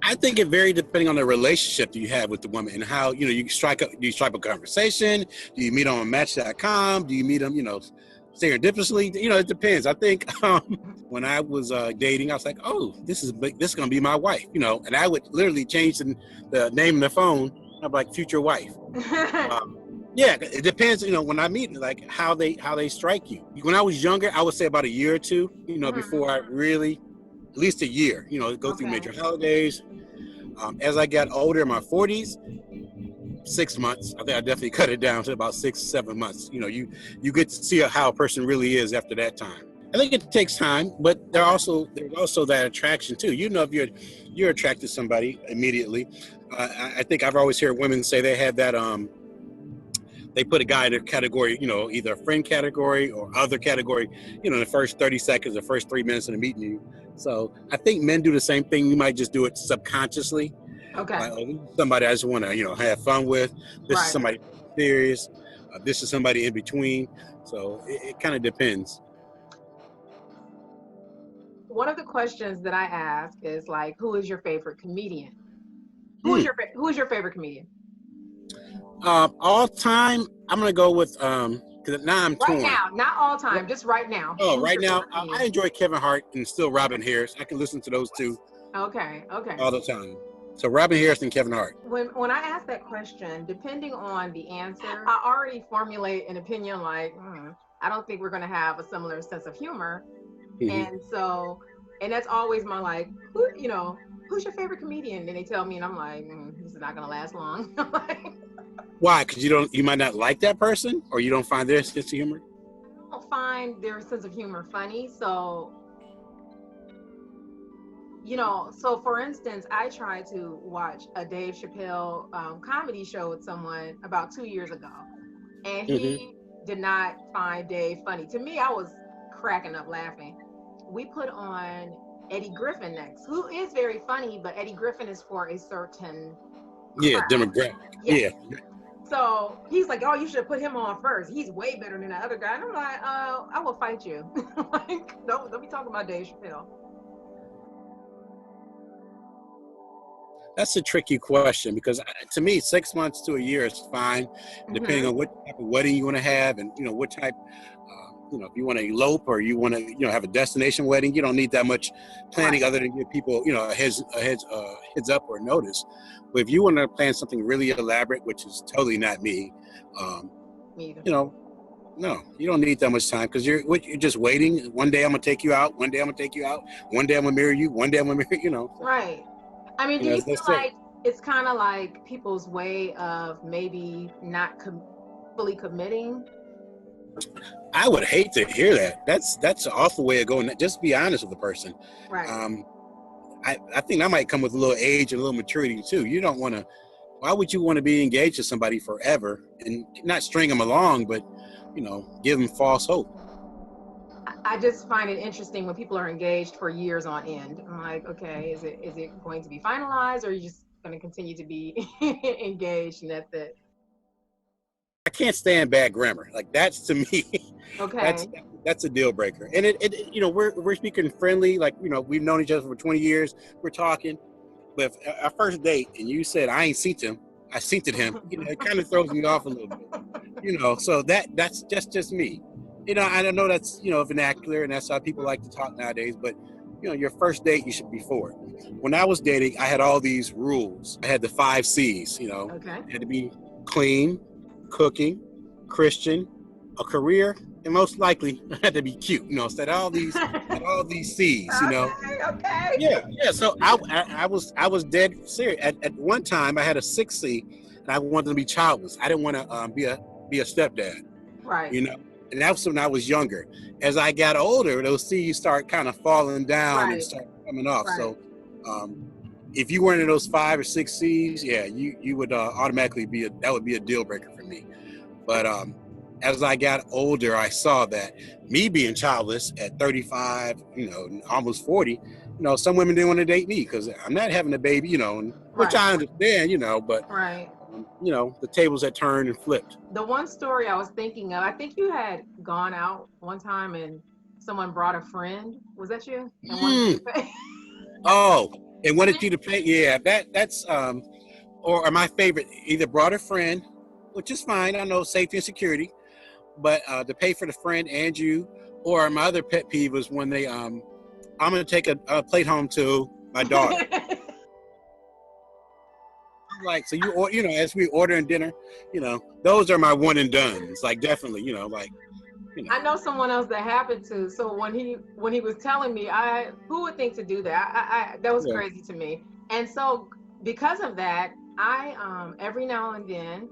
I think it varies depending on the relationship that you have with the woman and how, you strike up, do you strike a conversation? Do you meet on Match.com? Do you meet them, serendipitously? It depends. I think when I was dating, I was like, oh, this is going to be my wife, and I would literally change the name of the phone. I'm like, future wife. Yeah, it depends, when I meet, like how they strike you. When I was younger, I would say about a year or two, before I really, at least a year, go through major holidays. As I got older, in my 40s, 6 months. I think I definitely cut it down to about 6, 7 months. You get to see how a person really is after that time. I think it takes time, but there's also that attraction too. If you're attracted to somebody immediately. I think I've always heard women say they had that they put a guy in a category, either a friend category or other category, in the first 30 seconds, the first 3 minutes of meeting you. So I think men do the same thing. You might just do it subconsciously. Okay. Like, somebody I just want to, have fun with. This is somebody serious. This is somebody in between. So it kind of depends. One of the questions that I ask is like, who is your favorite comedian? Who is your favorite comedian? All time, I'm gonna go with because now I'm torn. Right now, not all time, just right now. Oh, right now, I enjoy Kevin Hart and still Robin Harris. I can listen to those two. Okay. All the time. So Robin Harris and Kevin Hart. When I ask that question, depending on the answer, I already formulate an opinion like, I don't think we're going to have a similar sense of humor. Mm-hmm. And that's always my like, who's your favorite comedian? And they tell me, and I'm like, this is not going to last long. Why? Because you might not like that person, or you don't find their sense of humor? I don't find their sense of humor funny. So, so for instance, I tried to watch a Dave Chappelle comedy show with someone about 2 years ago, and he did not find Dave funny. To me, I was cracking up laughing. We put on Eddie Griffin next, who is very funny, but Eddie Griffin is for a certain demographic. Yeah. So he's like, oh, you should have put him on first. He's way better than the other guy. And I'm like, I will fight you. Like, don't be talking about Dave Chappelle. That's a tricky question because to me, 6 months to a year is fine, depending on what type of wedding you want to have and, what type, if you want to elope or you want to, have a destination wedding, you don't need that much planning other than give people, a heads up or notice. But if you want to plan something really elaborate, which is totally not me, no, you don't need that much time because you're just waiting. One day I'm going to take you out. One day I'm going to take you out. One day I'm going to marry you. One day I'm going to marry you, Right. I mean, do you feel like it's kind of like people's way of maybe not fully committing? I would hate to hear that. That's an awful way of going. Just be honest with the person. Right. I think that might come with a little age and a little maturity too. You don't want to. Why would you want to be engaged to somebody forever and not string them along, but give them false hope? I just find it interesting when people are engaged for years on end. I'm like, okay, is it going to be finalized, or are you just going to continue to be engaged and that's it? I can't stand bad grammar. Like that's to me, okay, that's a deal breaker. And it we're speaking friendly. Like we've known each other for 20 years. We're talking, but if our first date and you said I ain't seen him, I seen him. It kind of throws me off a little bit. So that's just me. I don't know that's, vernacular and that's how people like to talk nowadays, but your first date, you should be for it. When I was dating, I had all these rules. I had the 5 C's, It had to be clean, cooking, Christian, a career, and most likely I had to be cute, so all these C's, Okay. Yeah. So I was dead serious. At one time I had a 6 C and I wanted to be childless. I didn't want to be a stepdad. Right. And that was when I was younger. As I got older, those C's start kind of falling down and start coming off. Right. So if you weren't in those 5 or 6 C's, yeah, you would automatically that would be a deal breaker for me. But as I got older, I saw that me being childless at 35, almost 40, some women didn't want to date me because I'm not having a baby, which I understand, but the tables had turned and flipped. The one story I was thinking of, I think you had gone out one time and someone brought a friend. Was that you? Oh, and wanted you to pay. Yeah, that's or my favorite, either brought a friend, which is fine. I know safety and security, but to pay for the friend and you, or my other pet peeve was when they I'm gonna take a plate home to my daughter. Like, so you know, as we ordering dinner, you know, those are my one and done. It's like, definitely, you know, like, you know. I know someone else that happened to. So when he was telling me, who would think to do that? I that was Yeah. crazy to me. And so because of that, I every now and then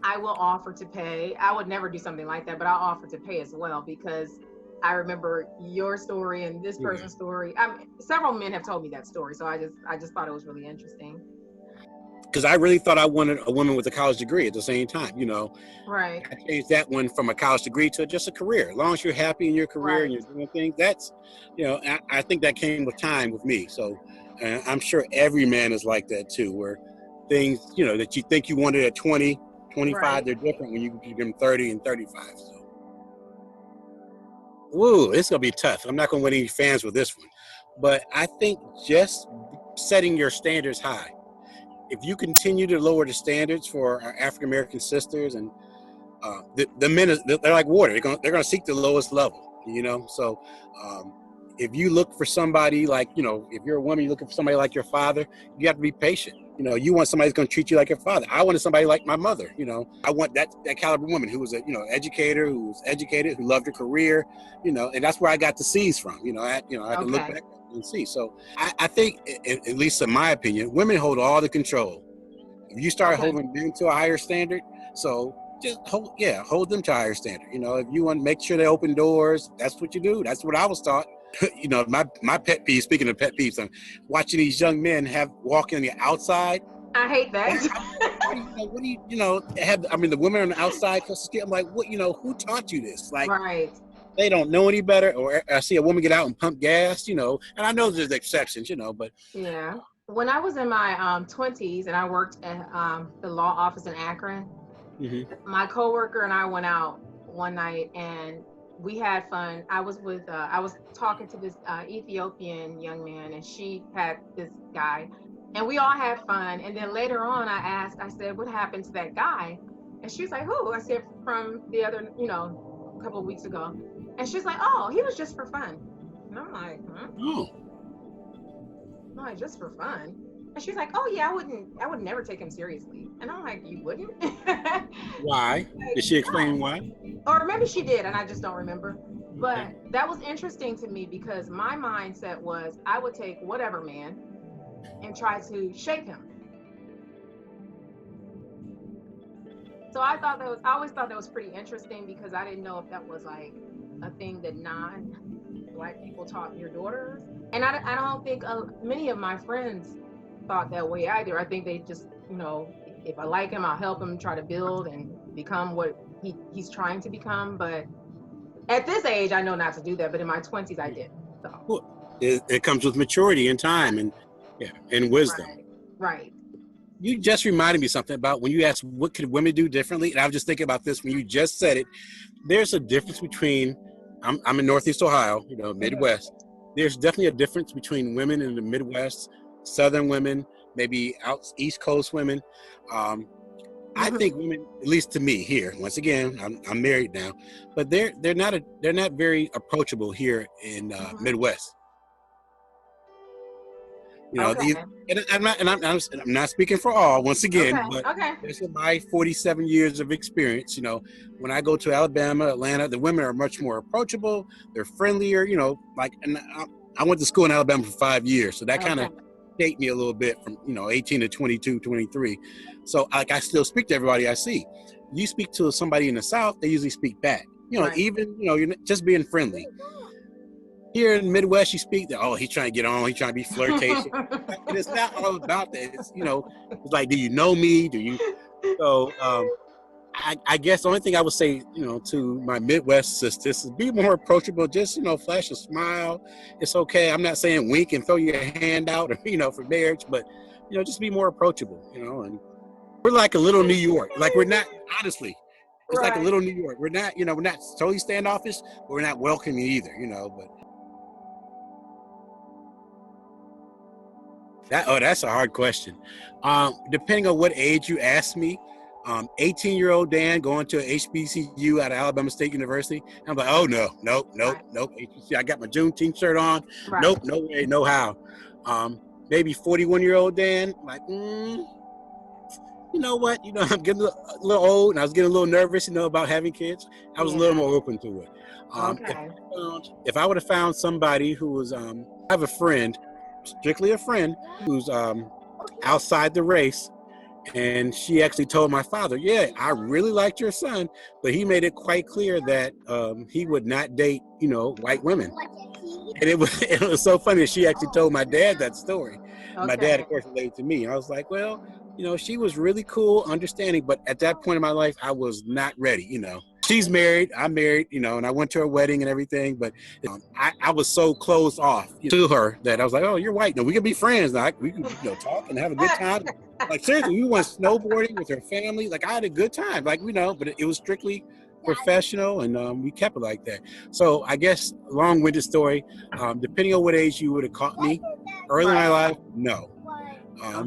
I will offer to pay. I would never do something like that, but I'll offer to pay as well because I remember your story and this Yeah. person's story. Several men have told me that story, so I just thought it was really interesting. Because I really thought I wanted a woman with a college degree at the same time, you know. Right. I changed that one from a college degree to just a career. As long as you're happy in your career Right. and you're doing things, that's, you know, I think that came with time with me. So I'm sure every man is like that too, where things, you know, that you think you wanted at 20, 25, Right. they're different when you give them 30 and 35. So, woo, it's going to be tough. I'm not going to win any fans with this one. But I think just setting your standards high. If you continue to lower the standards for our African American sisters, and the men, they're like water. They're gonna seek the lowest level, you know. So if you look for somebody like, you know, if you're a woman, you're looking for somebody like your father, you have to be patient. You know, you want somebody who's gonna treat you like your father. I wanted somebody like my mother. You know, I want that caliber woman who was a, you know, educator, who was educated, who loved her career. You know, and that's where I got the C's from. You know, I can look back and see. So I think, at least in my opinion, women hold all the control. If you start holding men to a higher standard, so just hold them to a higher standard. You know, if you want to make sure they open doors, that's what you do. That's what I was taught. You know, my pet peeve, speaking of pet peeves, I'm watching these young men walking on the outside. I hate that. What do you know, I mean, the women on the outside across the street, I'm like, what, you know, who taught you this? Like, right. They don't know any better. Or I see a woman get out and pump gas, you know, and I know there's exceptions, you know, but. Yeah. When I was in my 20s and I worked at the law office in Akron, my coworker and I went out one night and we had fun. I was talking to this Ethiopian young man and she had this guy and we all had fun. And then later on I said, what happened to that guy? And she's like, who? I said, from the other, you know, a couple of weeks ago. And she's like, oh, he was just for fun. And I'm like, huh? Oh. I'm like, just for fun? And she's like, oh yeah, I would never take him seriously. And I'm like, you wouldn't? Why? Did she explain why? Or maybe she did, and I just don't remember. But that was interesting to me because my mindset was I would take whatever man and try to shape him. So I always thought that was pretty interesting because I didn't know if that was like a thing that non-Black people taught your daughters. And I don't think many of my friends thought that way either. I think they just, you know, if I like him, I'll help him try to build and become what he's trying to become. But at this age, I know not to do that. But in my 20s, I did. So well, it comes with maturity and time and wisdom. Right. You just reminded me something about when you asked what could women do differently, and I was just thinking about this when you just said it. There's a difference between I'm in Northeast Ohio, you know, Midwest. There's definitely a difference between women in the Midwest, Southern women, maybe out East Coast women. I think women, at least to me here, once again, I'm married now, but they're not very approachable here in Midwest. You know, I'm not speaking for all, once again, but based on my 47 years of experience, you know, when I go to Alabama, Atlanta, the women are much more approachable. They're friendlier, you know, like, and I went to school in Alabama for 5 years, so that kind of shaped me a little bit from, you know, 18 to 22, 23. So like, I still speak to everybody I see. You speak to somebody in the South, they usually speak back. You know, even, you know, you're just being friendly. Here in the Midwest, you speak that, oh, he's trying to get on, he's trying to be flirtatious. And it's not all about that. It's, you know, it's like, do you know me? Do you? So I guess the only thing I would say, you know, to my Midwest sisters is be more approachable. Just, you know, flash a smile. It's okay. I'm not saying wink and throw your hand out, or, you know, for marriage, but, you know, just be more approachable, you know. And we're like a little New York. Like, we're not, honestly, it's like a little New York. We're not, you know, we're not totally standoffish, but we're not welcoming either, you know. But That's a hard question. Depending on what age you ask me, 18-year-old Dan going to HBCU out of Alabama State University. I'm like, oh no, nope, nope, Right. nope. HBCU, I got my Juneteenth shirt on. Right. Nope, no way, no how. Maybe 41-year-old Dan, like, you know what? You know, I'm getting a little old, and I was getting a little nervous, you know, about having kids. I was a little more open to it. Okay. If I would have found somebody who was, I have a friend, strictly a friend, who's outside the race, and she actually told my father, yeah, I really liked your son, but he made it quite clear that he would not date, you know, white women. And it was so funny. She actually told my dad that story. Okay. My dad, of course, related to me. And I was like, well, you know, she was really cool, understanding, but at that point in my life, I was not ready, you know. She's married, I'm married, you know, and I went to her wedding and everything, but I was so closed off to her that I was like, oh, you're white. No, we can be friends. Now, we can, you know, talk and have a good time. Like, seriously, we went snowboarding with her family. Like, I had a good time. Like, you know, but it was strictly professional, and we kept it like that. So I guess long-winded story, depending on what age you would have caught me early in my life, no.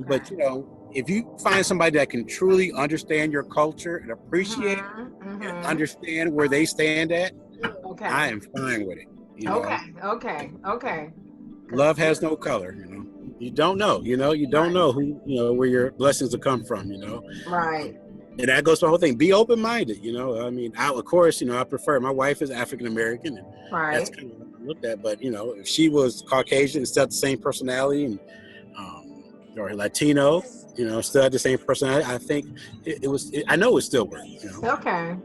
But, you know, if you find somebody that can truly understand your culture and appreciate and understand where they stand at, I am fine with it. You know? Okay. Love has no color, you know. You don't know, you know, you don't know who, you know, where your blessings will come from, you know. Right. And that goes to the whole thing. Be open-minded, you know. I mean, of course, you know, I prefer, my wife is African-American, and that's kind of what I looked at. But, you know, if she was Caucasian and still had the same personality, and or Latino, you know, still had the same personality, I think I know it still works, you know. Okay.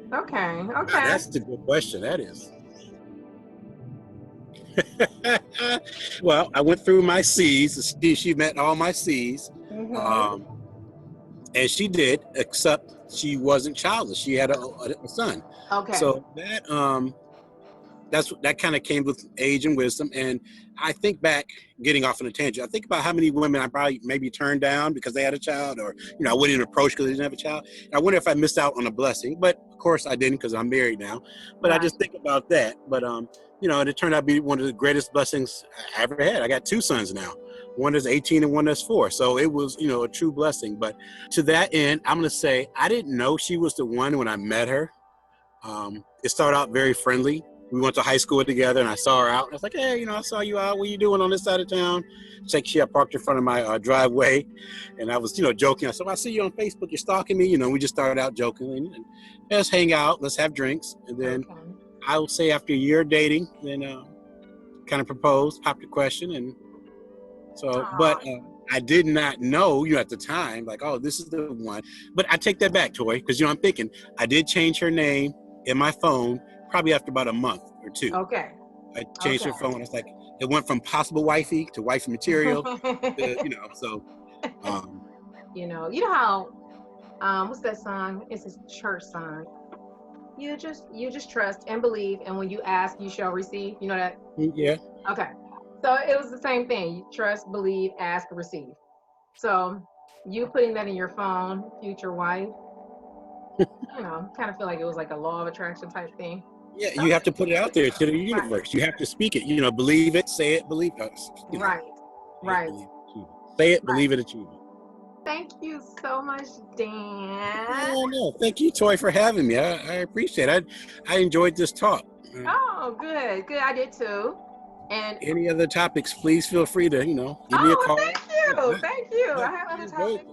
That's a good question. That is. Well, I went through my C's. She met all my C's. And she did, except she wasn't childless. She had a son. Okay. So that kind of came with age and wisdom. And I think back, getting off on a tangent, I think about how many women I probably maybe turned down because they had a child, or, you know, I wouldn't even approach because they didn't have a child. And I wonder if I missed out on a blessing, but of course I didn't, because I'm married now. But I just think about that. But you know, and it turned out to be one of the greatest blessings I ever had. I got 2 sons now. One is 18 and one is 4. So it was, you know, a true blessing. But to that end, I'm going to say I didn't know she was the one when I met her. It started out very friendly. We went to high school together, and I saw her out. I was like, hey, you know, I saw you out. What are you doing on this side of town? It's like she had parked in front of my driveway. And I was, you know, joking. I said, well, I see you on Facebook. You're stalking me. You know, we just started out joking. And let's hang out. Let's have drinks. And then I would say after a year of dating, then kind of proposed, popped the question. And so, but I did not know, you know, at the time, like, oh, this is the one. But I take that back, Toy, because, you know, I'm thinking I did change her name in my phone probably after about a month or 2. Okay. I changed her phone. It's like, it went from possible wifey to wifey material, to, you know, so. You know how, what's that song? It's a church song. You just trust and believe, and when you ask, you shall receive. You know that? Yeah. Okay. So it was the same thing. You trust, believe, ask, receive. So you putting that in your phone, future wife, you know, kind of feel like it was like a law of attraction type thing. Yeah, you have to put it out there to the universe. Right. You have to speak it. You know, believe it, say it, believe it. You know, right. Say it, believe it, achieve it. Thank you so much, Dan. Oh, no. Thank you, Toy, for having me. I appreciate it. I enjoyed this talk. Oh, good. I did too. And any other topics, please feel free to, you know, give me a call. Thank you. I have other topics.